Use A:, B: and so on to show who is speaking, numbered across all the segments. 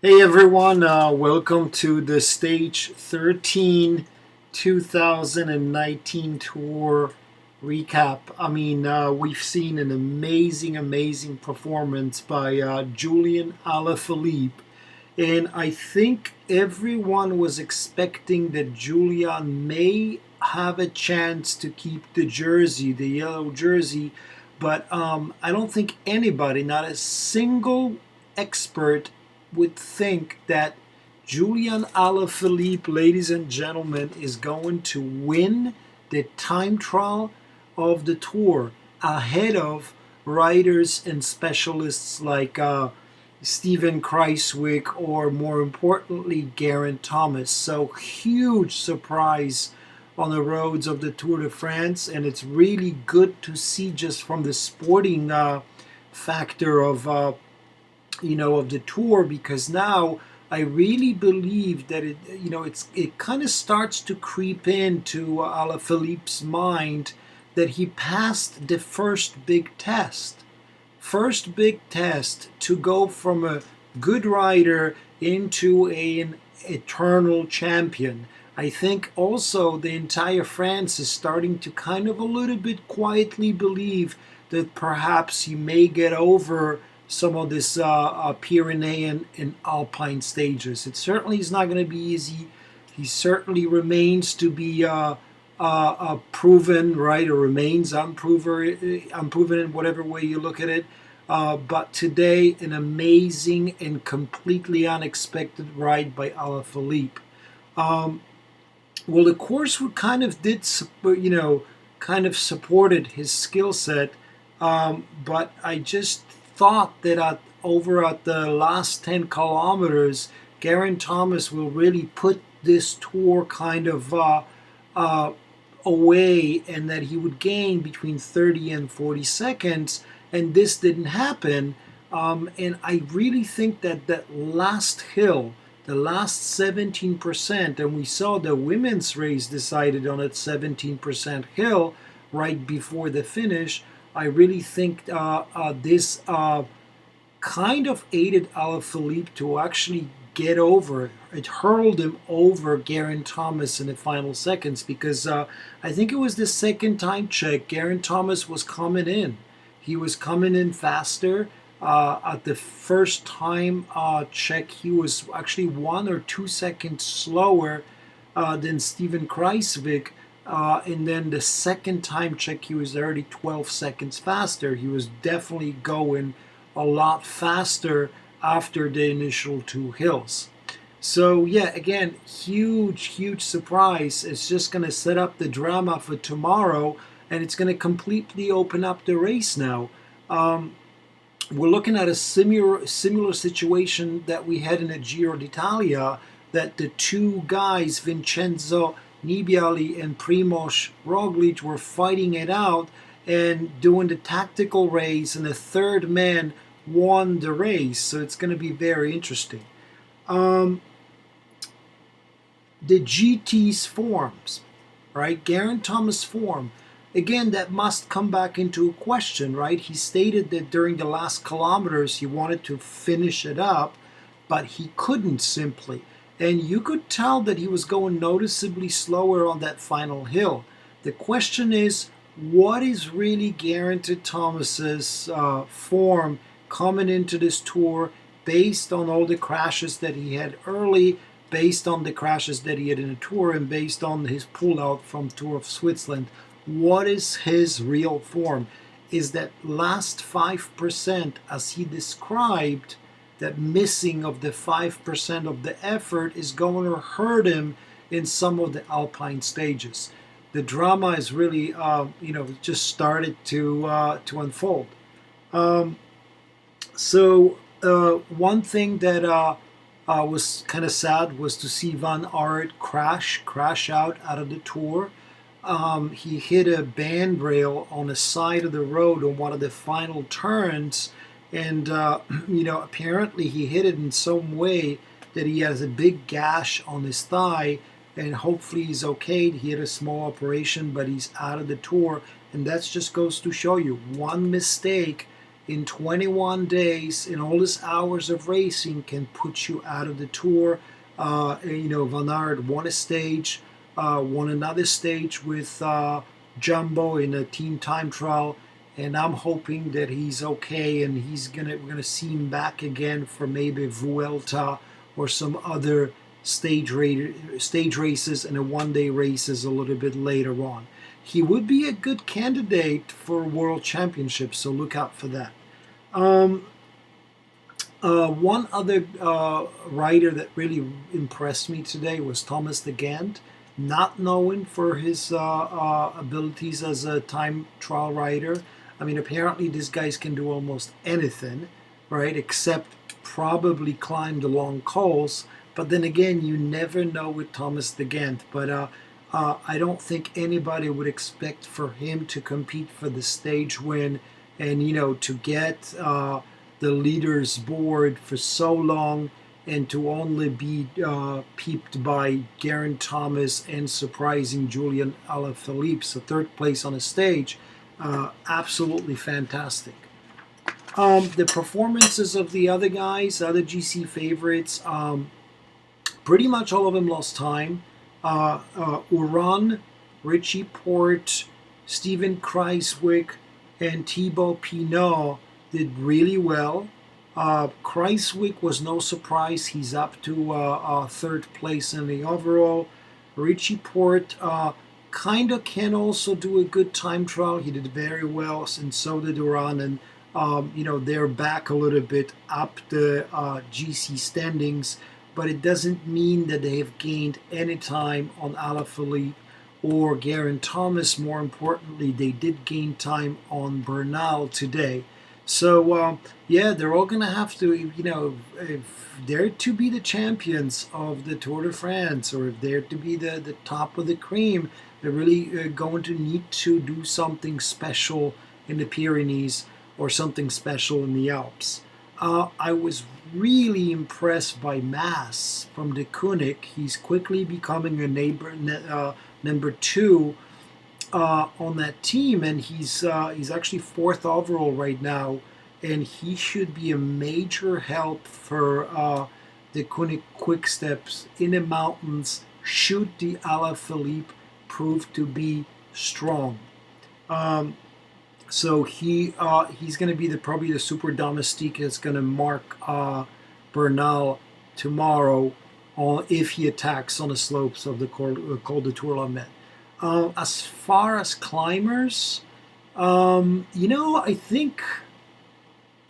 A: Hey everyone, welcome to the Stage 13 2019 Tour recap. We've seen an amazing performance by Julian Alaphilippe, and I think everyone was expecting that Julian may have a chance to keep the jersey, the yellow jersey, but I don't think anybody, not a single expert, would think that Julian Alaphilippe, ladies and gentlemen, is going to win the time trial of the Tour ahead of riders and specialists like Stephen Kreiswick or, more importantly, Geraint Thomas. So huge surprise on the roads of the Tour de France, and it's really good to see just from the sporting factor of the tour, because now I really believe that it kind of starts to creep into Alaphilippe's mind that he passed the first big test to go from a good rider into an eternal champion. I think also the entire France is starting to kind of a little bit quietly believe that perhaps he may get over some of this Pyrenean and Alpine stages. It certainly is not going to be easy. He certainly remains to be proven, right, or remains unproven in whatever way you look at it. But today, an amazing and completely unexpected ride by Alaphilippe. Um, well, the course kind of kind of supported his skill set, but I just thought that over at the last 10 kilometers, Geraint Thomas will really put this tour kind of uh, away, and that he would gain between 30 and 40 seconds, and this didn't happen. And I really think that that last hill, the last 17%, and we saw the women's race decided on that 17% hill right before the finish. I really think this kind of aided Alaphilippe to actually get over. It hurled him over Geraint Thomas in the final seconds, because I think it was the second time check. Geraint Thomas was coming in. He was coming in faster. At the first time check, he was actually 1 or 2 seconds slower than Stephen Kreiswick. And then the second time check, he was already 12 seconds faster. He was definitely going a lot faster after the initial two hills. So yeah, again, huge surprise. It's just going to set up the drama for tomorrow, and it's going to completely open up the race now. Um, we're looking at a similar situation that we had in the Giro d'Italia, that the two guys, Vincenzo Nibali and Primoz Roglic, were fighting it out and doing the tactical race, and the third man won the race. So it's going to be very interesting. Um, the GT's forms, right? Geraint Thomas' form. Again, that must come back into a question, right? He stated that during the last kilometers he wanted to finish it up, but he couldn't simply. And you could tell that he was going noticeably slower on that final hill. The question is, what is really Geraint Thomas's form coming into this tour, based on all the crashes that he had early, based on the crashes that he had in the Tour, and based on his pullout from Tour of Switzerland? What is his real form? Is that last 5%, as he described, that missing of the 5% of the effort is going to hurt him in some of the Alpine stages? The drama is really, just started to unfold. Um, One thing that was kind of sad was to see Van Aert crash out of the Tour. He hit a band rail on the side of the road on one of the final turns, and apparently he hit it in some way that he has a big gash on his thigh, and hopefully he's okay. He had a small operation, but he's out of the Tour, and that just goes to show you, one mistake in 21 days, in all these hours of racing, can put you out of the Tour. Van Aert won a stage, won another stage with Jumbo in a team time trial, and I'm hoping that he's okay and we're gonna see him back again for maybe Vuelta or some other stage races and a one-day races a little bit later on. He would be a good candidate for World Championships, so look out for that. Um, one other rider that really impressed me today was Thomas de Gendt, not known for his abilities as a time trial rider. I mean, apparently these guys can do almost anything, right? Except probably climb the long cols. But then again, you never know with Thomas de Gendt. But I don't think anybody would expect for him to compete for the stage win and, to get the leaders board for so long and to only be peeped by Geraint Thomas and surprising Julian Alaphilippe, so third place on a stage, absolutely fantastic. The performances of the other guys, other GC favorites, pretty much all of them lost time. Uran, Richie Porte, Steven Kreiswick, and Thibaut Pinot did really well. Kreiswick was no surprise. He's up to third place in the overall. Richie Porte kind of can also do a good time trial. He did very well, and so did Uran. And they're back a little bit up the GC standings, but it doesn't mean that they have gained any time on Alaphilippe or Geraint Thomas. More importantly, they did gain time on Bernal today. So, they're all going to have to, if they're to be the champions of the Tour de France, or if they're to be the top of the cream, they're really going to need to do something special in the Pyrenees or something special in the Alps. I was really impressed by Maas from the Koenig. He's quickly becoming a number two on that team, and he's actually fourth overall right now, and he should be a major help for the Koenig Quick Steps in the mountains should the Alaphilippe prove to be strong. So he's going to be probably the super domestique that's going to mark Bernal tomorrow if he attacks on the slopes of the Col de Tourmalet. As far as climbers, I think,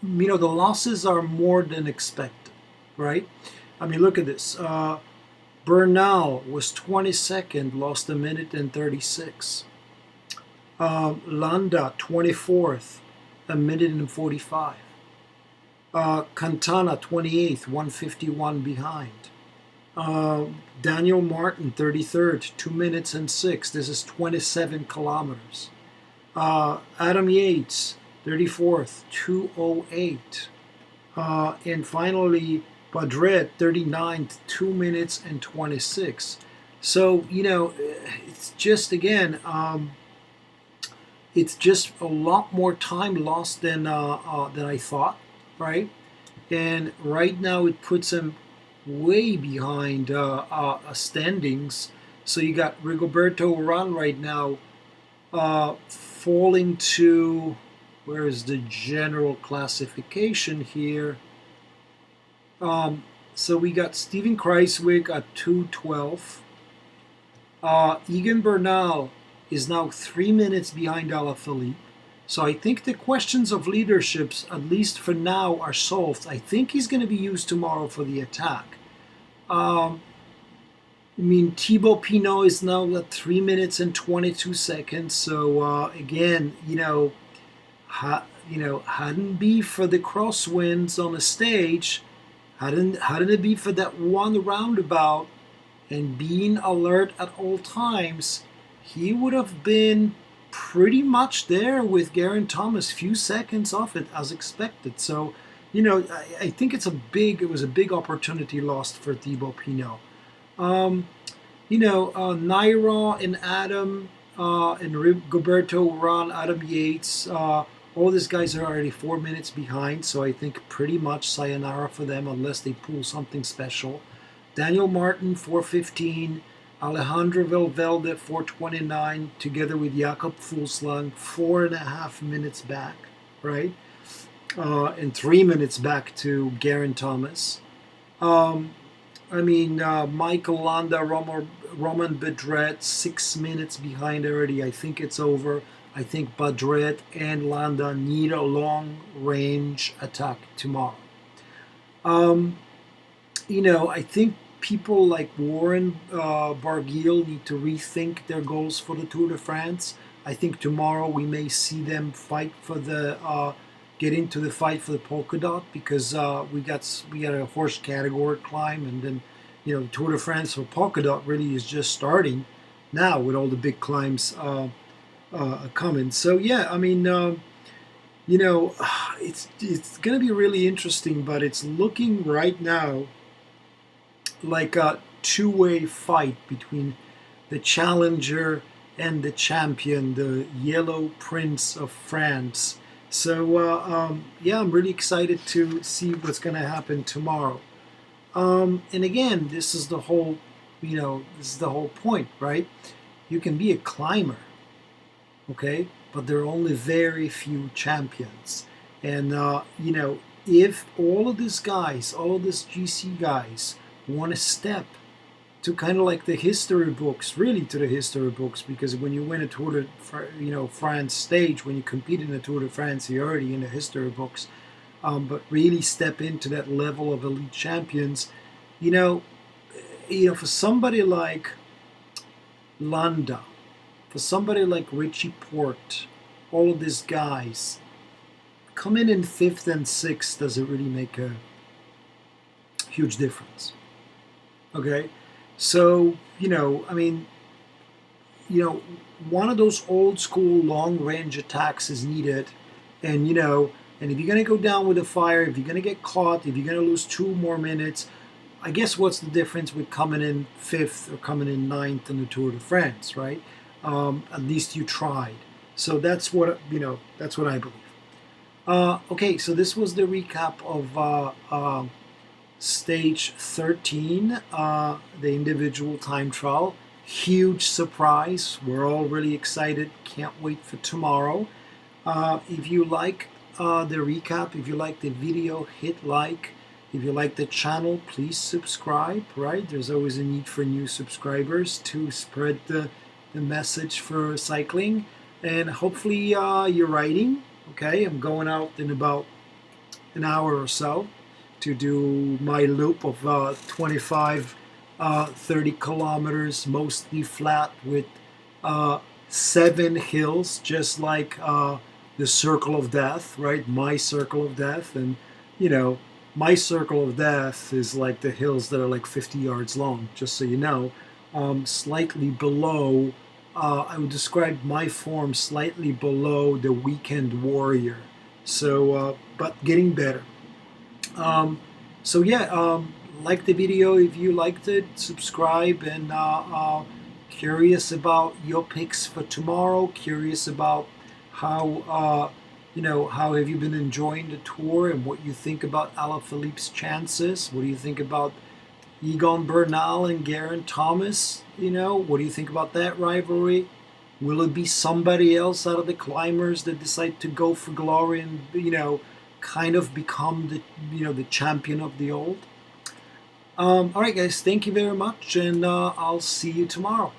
A: the losses are more than expected, right? I mean, look at this. Bernal was 22nd, lost a minute and 36. Landa, 24th, a minute and 45. Quintana, 28th, 151 behind. Daniel Martin, 33rd, 2 minutes and 6. This is 27 kilometers. Adam Yates, 34th, 2:08. And finally, Badret, 39th, 2 minutes and 26. So, it's just, again, it's just a lot more time lost than I thought, right? And right now it puts him way behind standings. So you got Rigoberto Urán right now falling to, where is the general classification here? So we got Steven Kreiswick at 2:12. Egan Bernal is now 3 minutes behind Alaphilippe. So I think the questions of leaderships, at least for now, are solved. I think he's going to be used tomorrow for the attack. Thibaut Pinot is now at 3 minutes and 22 seconds. So again, hadn't be for the crosswinds on the stage, hadn't it be for that one roundabout and being alert at all times, he would have been pretty much there with Geraint Thomas, few seconds off it as expected. So, I think it was a big opportunity lost for Thibaut Pinot. Nairo and Adam and Roberto Urán, Adam Yates, All these guys are already 4 minutes behind, so I think pretty much sayonara for them unless they pull something special. Daniel Martin 4:15, Alejandro Valverde 4:29, together with Jakob Fuglsang 4.5 minutes back, right? And 3 minutes back to Geraint Thomas. Um, Michael Landa, Roman Bedret, 6 minutes behind already. I think it's over. I think Bedret and Landa need a long range attack tomorrow. Um, I think people like Warren Barguil need to rethink their goals for the Tour de France. I think tomorrow we may see them fight for the get into the fight for the polka dot because we got a horse category climb, and then the Tour de France for polka dot really is just starting now with all the big climbs coming. So yeah, it's going to be really interesting, but it's looking right now like a two-way fight between the challenger and the champion, the Yellow Prince of France. So yeah, I'm really excited to see what's going to happen tomorrow. And again, this is the whole point, right? You can be a climber, okay, but there are only very few champions. And if all of these guys, all of these GC guys, want to step to kind of like the history books, really to the history books, because when you win a Tour de France stage, when you compete in the Tour de France, you're already in the history books. But really step into that level of elite champions, for somebody like Landa, for somebody like Richie Porte, all of these guys, coming in fifth and sixth doesn't really make a huge difference. Okay, so one of those old school long range attacks is needed, and and if you're gonna go down with a fire, if you're gonna get caught, if you're gonna lose 2 more minutes, I guess what's the difference with coming in fifth or coming in ninth in the Tour de France, right? At least you tried. So that's what I believe. Okay, so this was the recap of stage 13, the individual time trial. Huge surprise. We're all really excited. Can't wait for tomorrow. If you like the recap, if you like the video, hit like. If you like the channel, please subscribe, right? There's always a need for new subscribers to spread the message for cycling. And hopefully you're riding. Okay, I'm going out in about an hour or so to do my loop of 25, 30 kilometers, mostly flat with 7 hills, just like the Circle of Death, right? My Circle of Death. And, my Circle of Death is like the hills that are like 50 yards long, just so you know. Slightly below, I would describe my form slightly below the Weekend Warrior. So, but getting better. So yeah, like the video if you liked it, subscribe, and curious about your picks for tomorrow, curious about how how have you been enjoying the tour and what you think about Alaphilippe's chances. What do you think about Egan Bernal and Geraint Thomas? What do you think about that rivalry? Will it be somebody else out of the climbers that decide to go for glory and kind of become the champion of the old? All right, guys, thank you very much, and I'll see you tomorrow.